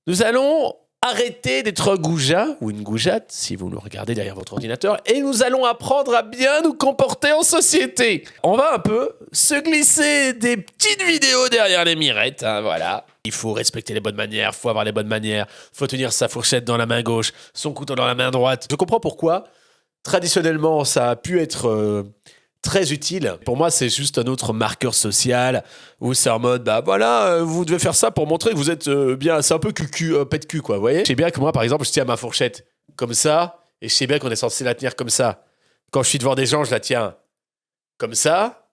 Nous allons arrêter d'être un goujat ou une goujatte, si vous nous regardez derrière votre ordinateur, et nous allons apprendre à bien nous comporter en société. On va un peu se glisser des petites vidéos derrière les mirettes, hein, voilà. Il faut respecter les bonnes manières, il faut avoir les bonnes manières, il faut tenir sa fourchette dans la main gauche, son couteau dans la main droite. Je comprends pourquoi, traditionnellement, ça a pu être très utile. Pour moi, c'est juste un autre marqueur social où c'est en mode, bah voilà, vous devez faire ça pour montrer que vous êtes bien. C'est un peu pet cul, quoi, vous voyez. Je sais bien que moi, par exemple, je tiens ma fourchette comme ça, et je sais bien qu'on est censé la tenir comme ça. Quand je suis devant des gens, je la tiens comme ça.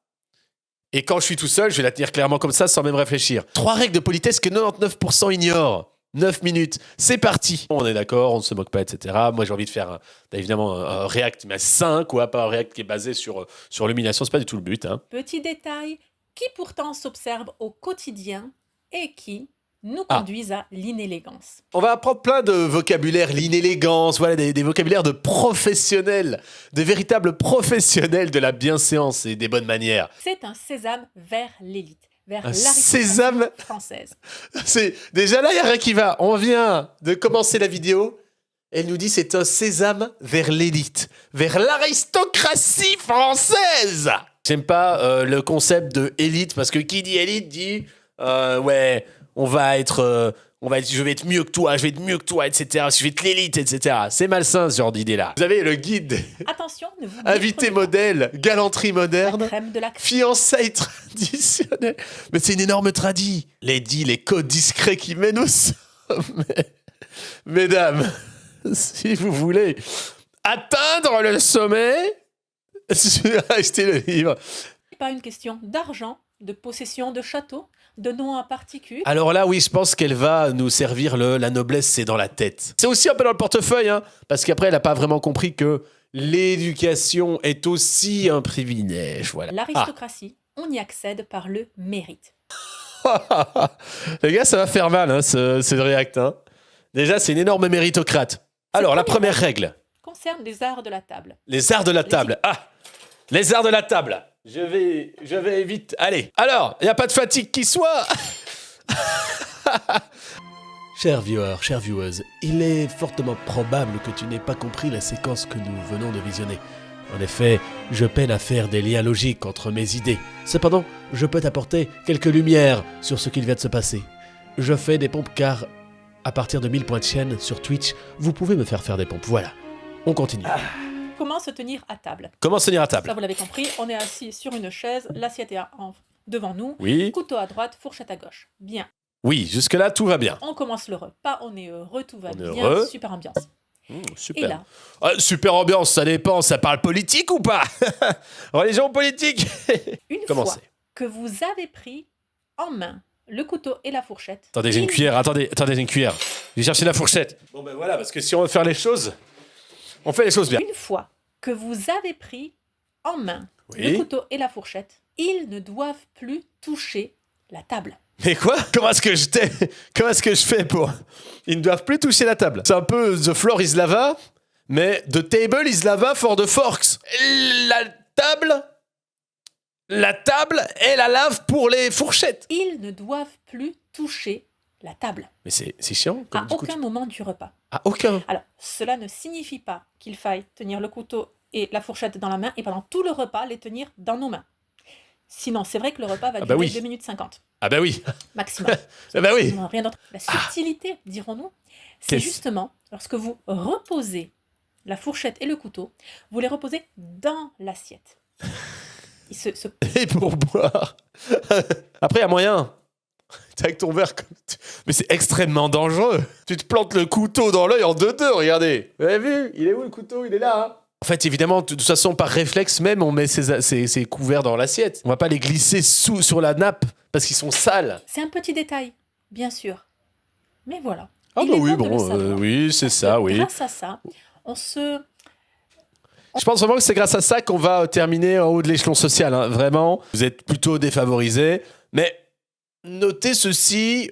Et quand je suis tout seul, je vais la tenir clairement comme ça, sans même réfléchir. 3 règles de politesse que 99% ignorent. 9 minutes, c'est parti. On est d'accord, on ne se moque pas, etc. Moi, j'ai envie de faire évidemment un React, mais sain, quoi, pas un React qui est basé sur l'humiliation. C'est pas du tout le but. Hein. Petit détail qui pourtant s'observe au quotidien et qui nous conduisent à l'inélégance. On va apprendre plein de vocabulaire, l'inélégance, voilà, des vocabulaires de professionnels, de véritables professionnels de la bienséance et des bonnes manières. C'est un sésame vers l'élite. Vers sésame française. C'est déjà là, il y a rien qui va. On vient de commencer la vidéo. Elle nous dit c'est un sésame vers l'élite, vers l'aristocratie française. J'aime pas le concept de élite parce que qui dit élite dit ouais, je vais être mieux que toi, je vais être mieux que toi, etc. Je vais être l'élite, etc. C'est malsain ce genre d'idée-là. Vous avez le guide. Attention, ne vous invité modèle, galanterie moderne, la crème de la crème. Fiançailles traditionnelles. Mais c'est une énorme tradie. Les codes discrets qui mènent au sommet. Mesdames, si vous voulez atteindre le sommet, achetez le livre. Pas une question d'argent, de possession de château, de nom en particulier. Alors là, oui, je pense qu'elle va nous servir la noblesse, c'est dans la tête. C'est aussi un peu dans le portefeuille, hein, parce qu'après, elle n'a pas vraiment compris que l'éducation est aussi un privilège. Voilà. L'aristocratie, on y accède par le mérite. Les gars, ça va faire mal, hein, ce React. Hein. Déjà, c'est une énorme méritocrate. Alors, la première règle concerne les arts de la table. Les arts de la table. Les arts de la table. Je vais vite. Allez. Alors, il n'y a pas de fatigue qui soit. Chers viewers, chères viewers, il est fortement probable que tu n'aies pas compris la séquence que nous venons de visionner. En effet, je peine à faire des liens logiques entre mes idées. Cependant, je peux t'apporter quelques lumières sur ce qu'il vient de se passer. Je fais des pompes car, à partir de 1000 points de chaîne sur Twitch, vous pouvez me faire des pompes. Voilà. On continue. Comment se tenir à table? Comment se tenir à table? Ça, vous l'avez compris, on est assis sur une chaise, l'assiette est devant nous, oui. Couteau à droite, fourchette à gauche. Bien. Oui, jusque-là, tout va bien. On commence le repas, on est heureux, tout va bien, super ambiance. Super. Et là, super ambiance, ça dépend, ça parle politique ou pas? Religion politique. Une fois que vous avez pris en main le couteau et la fourchette... Attendez, j'ai une cuillère, attendez, j'ai une cuillère. Je vais chercher la fourchette. Bon ben voilà, parce que si on veut faire les choses, on fait les choses bien. Une fois que vous avez pris en main le couteau et la fourchette, ils ne doivent plus toucher la table. Mais quoi? Comment est-ce que je fais pour... Ils ne doivent plus toucher la table. C'est un peu The floor is lava, mais the table is lava for the forks. La table est la lave pour les fourchettes. Ils ne doivent plus toucher la table. Mais c'est chiant. À aucun moment du repas. À aucun. Alors, cela ne signifie pas qu'il faille tenir le couteau et la fourchette dans la main et pendant tout le repas les tenir dans nos mains. Sinon, c'est vrai que le repas va durer 2 minutes 50. Ah bah oui. Maximum. Ah bah oui. Non, rien d'autre. La subtilité, dirons-nous, c'est justement lorsque vous reposez la fourchette et le couteau, vous les reposez dans l'assiette. Et pour boire. Après, il y a moyen. T'es avec ton verre. Mais c'est extrêmement dangereux. Tu te plantes le couteau dans l'œil en 2-2, regardez. Vous avez vu? Il est où le couteau? Il est là, hein. En fait, évidemment, de toute façon, par réflexe même, on met ces couverts dans l'assiette. On va pas les glisser sur la nappe parce qu'ils sont sales. C'est un petit détail, bien sûr. Mais voilà. Ah bah oui, bon, oui, c'est ça, oui. Grâce à ça, Je pense vraiment que c'est grâce à ça qu'on va terminer en haut de l'échelon social. Hein. Vraiment, vous êtes plutôt défavorisés. Mais notez ceci,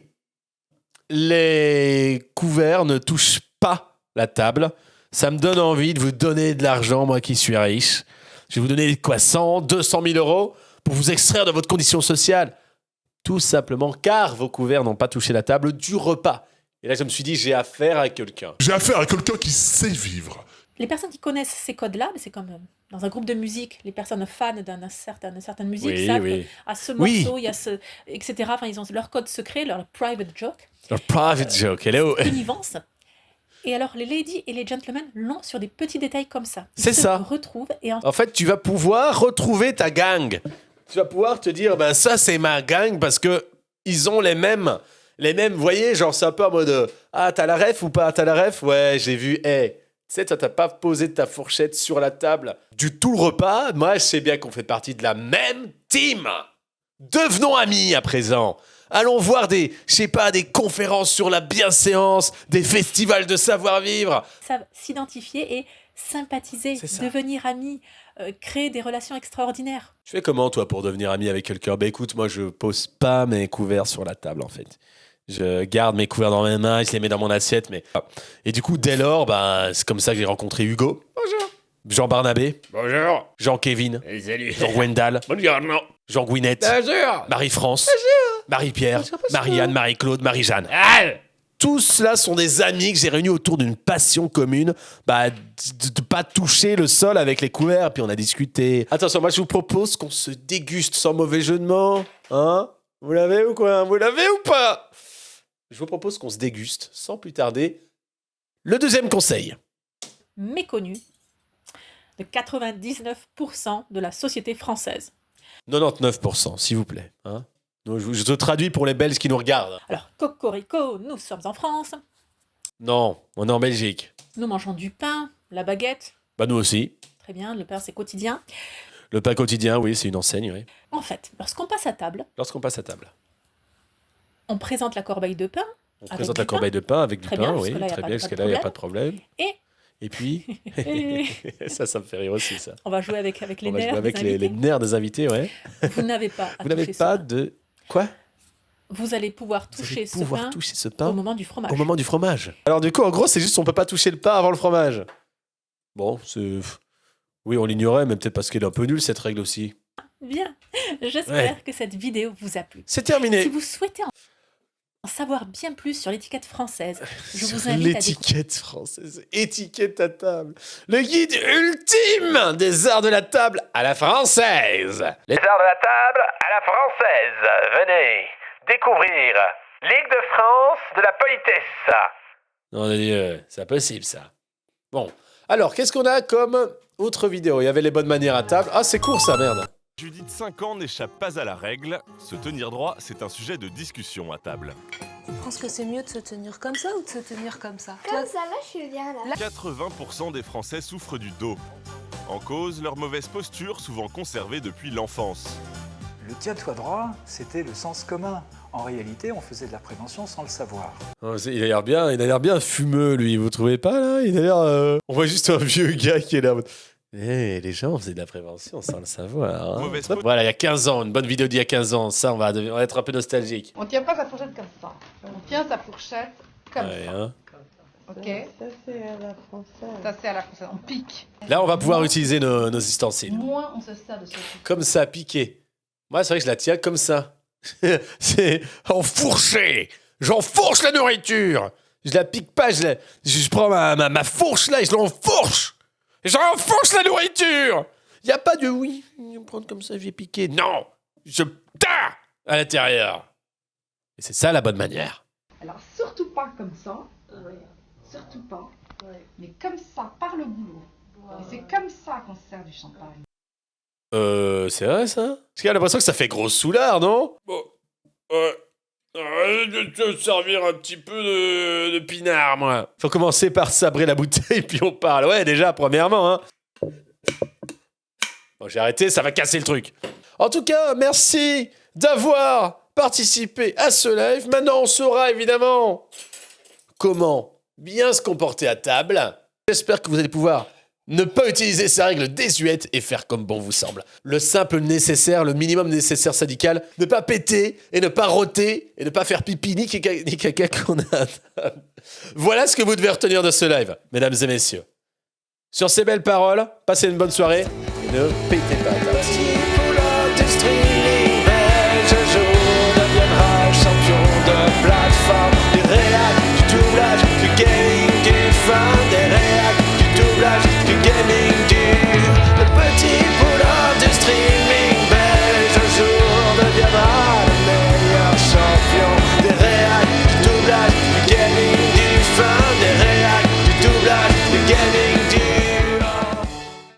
les couverts ne touchent pas la table. Ça me donne envie de vous donner de l'argent, moi qui suis riche. Je vais vous donner quoi, 100, 200 000 euros pour vous extraire de votre condition sociale. Tout simplement car vos couverts n'ont pas touché la table du repas. Et là, je me suis dit, j'ai affaire à quelqu'un. J'ai affaire à quelqu'un qui sait vivre. Les personnes qui connaissent ces codes-là, c'est comme dans un groupe de musique, les personnes fans d'une certaine musique savent qu'à ce morceau, il y a ce... etc. Enfin, ils ont leur code secret, leur private joke. Leur private joke, hello. Connivence. Et alors, les ladies et les gentlemen l'ont sur des petits détails comme ça. C'est ça. Ils se retrouvent et en fait, tu vas pouvoir retrouver ta gang. Tu vas pouvoir te dire, ben ça, c'est ma gang parce que ils ont les mêmes, vous voyez, genre, c'est un peu en mode, ah, t'as la ref ou pas? T'as la ref? Ouais, j'ai vu, hey. Tu sais, toi, t'as pas posé ta fourchette sur la table du tout le repas. Moi, je sais bien qu'on fait partie de la même team. Devenons amis à présent. Allons voir des conférences sur la bienséance, des festivals de savoir-vivre. Savent s'identifier et sympathiser, devenir amis, créer des relations extraordinaires. Tu fais comment, toi, pour devenir ami avec quelqu'un? Ben écoute, moi, je pose pas mes couverts sur la table, en fait. Je garde mes couverts dans mes mains, je les mets dans mon assiette. Et du coup, dès lors, c'est comme ça que j'ai rencontré Hugo. Bonjour. Jean Barnabé. Bonjour. Jean-Kévin. Salut. Jean Gwendal. Bonjour. Non. Jean Gwynette. Bonjour. Marie-France. Bonjour. Marie-Pierre. Marie-Anne, Marie-Claude, Marie-Jeanne. Tous cela sont des amis que j'ai réunis autour d'une passion commune, de pas toucher le sol avec les couverts. Puis on a discuté. Attention, moi je vous propose qu'on se déguste sans mauvais jeu de mots. Hein? Vous l'avez ou quoi? Vous l'avez ou pas? Je vous propose qu'on se déguste, sans plus tarder, le deuxième conseil. Méconnu de 99% de la société française. 99%, s'il vous plaît. Hein, je te traduis pour les Belges qui nous regardent. Alors, cocorico, nous sommes en France. Non, on est en Belgique. Nous mangeons du pain, la baguette. Nous aussi. Très bien, le pain c'est quotidien. Le pain quotidien, oui, c'est une enseigne, oui. En fait, lorsqu'on passe à table... On présente la corbeille de pain. On présente la corbeille de pain avec du pain, oui. Très bien, jusqu'à là, il n'y a pas de problème. Et puis, ça me fait rire aussi, ça. On va jouer avec les nerfs. On va jouer avec les nerfs des invités, ouais. Vous n'avez pas à Vous n'avez pas de... Quoi? Vous allez pouvoir toucher ce pain au moment du fromage. Au moment du fromage. Alors du coup, en gros, c'est juste qu'on ne peut pas toucher le pain avant le fromage. Bon, c'est... Oui, on l'ignorait, mais peut-être parce qu'elle est un peu nulle, cette règle aussi. Bien. J'espère que cette vidéo vous a plu. C'est terminé. Si vous souhaitez en savoir bien plus sur l'étiquette française, je vous invite à l'étiquette française, étiquette à table, le guide ultime des arts de la table à la française. Les arts de la table à la française. Venez découvrir Ligue de France de la politesse. Non, c'est impossible ça. Bon, alors qu'est-ce qu'on a comme autre vidéo? Il y avait les bonnes manières à table. Ah, c'est court ça, merde. Judith, 5 ans, n'échappe pas à la règle. Se tenir droit, c'est un sujet de discussion à table. Tu penses que c'est mieux de se tenir comme ça ou de se tenir comme ça? Comme ça, là, je suis bien là. 80% des Français souffrent du dos. En cause, leur mauvaise posture, souvent conservée depuis l'enfance. Le tiens-toi droit, c'était le sens commun. En réalité, on faisait de la prévention sans le savoir. Oh, il a l'air bien fumeux, lui. Vous trouvez pas, là? Il a l'air... On voit juste un vieux gars qui est là... les gens faisaient de la prévention sans le savoir. Hein. Voilà, il y a 15 ans, une bonne vidéo d'il y a 15 ans. Ça, on va être un peu nostalgique. On tient pas sa fourchette comme ça. On tient sa fourchette comme ça. Hein. Ok. Ça, c'est à la française. Ça, c'est à la française. On pique. Là, on va pouvoir utiliser nos ustensiles. Moins on se sert de ce truc. Comme ça, piqué. Moi, c'est vrai que je la tiens comme ça. C'est enfourché. J'enfourche la nourriture. Je la pique pas, je prends ma fourche là et je l'enfourche. J'enfonce la nourriture. Il n'y a pas de oui, je vais me prendre comme ça, je vais piquer. Non, je tare à l'intérieur. Et c'est ça la bonne manière. Alors, surtout pas comme ça. Surtout pas. Mais comme ça, par le boulot. Et c'est comme ça qu'on se sert du champagne. C'est vrai ça? Parce qu'il a l'impression que ça fait gros soulard, non? Bon, je vais te servir un petit peu de pinard, moi. Faut commencer par sabrer la bouteille, puis on parle. Ouais, déjà, premièrement, hein. Bon, j'ai arrêté, ça va casser le truc. En tout cas, merci d'avoir participé à ce live. Maintenant, on saura, évidemment, comment bien se comporter à table. J'espère que vous allez pouvoir ne pas utiliser ces règles désuètes et faire comme bon vous semble. Le simple nécessaire, le minimum nécessaire syndical, ne pas péter et ne pas rôter et ne pas faire pipi ni caca qu'on a à table. Voilà ce que vous devez retenir de ce live, mesdames et messieurs. Sur ces belles paroles, passez une bonne soirée et ne pétez pas à table. Champion de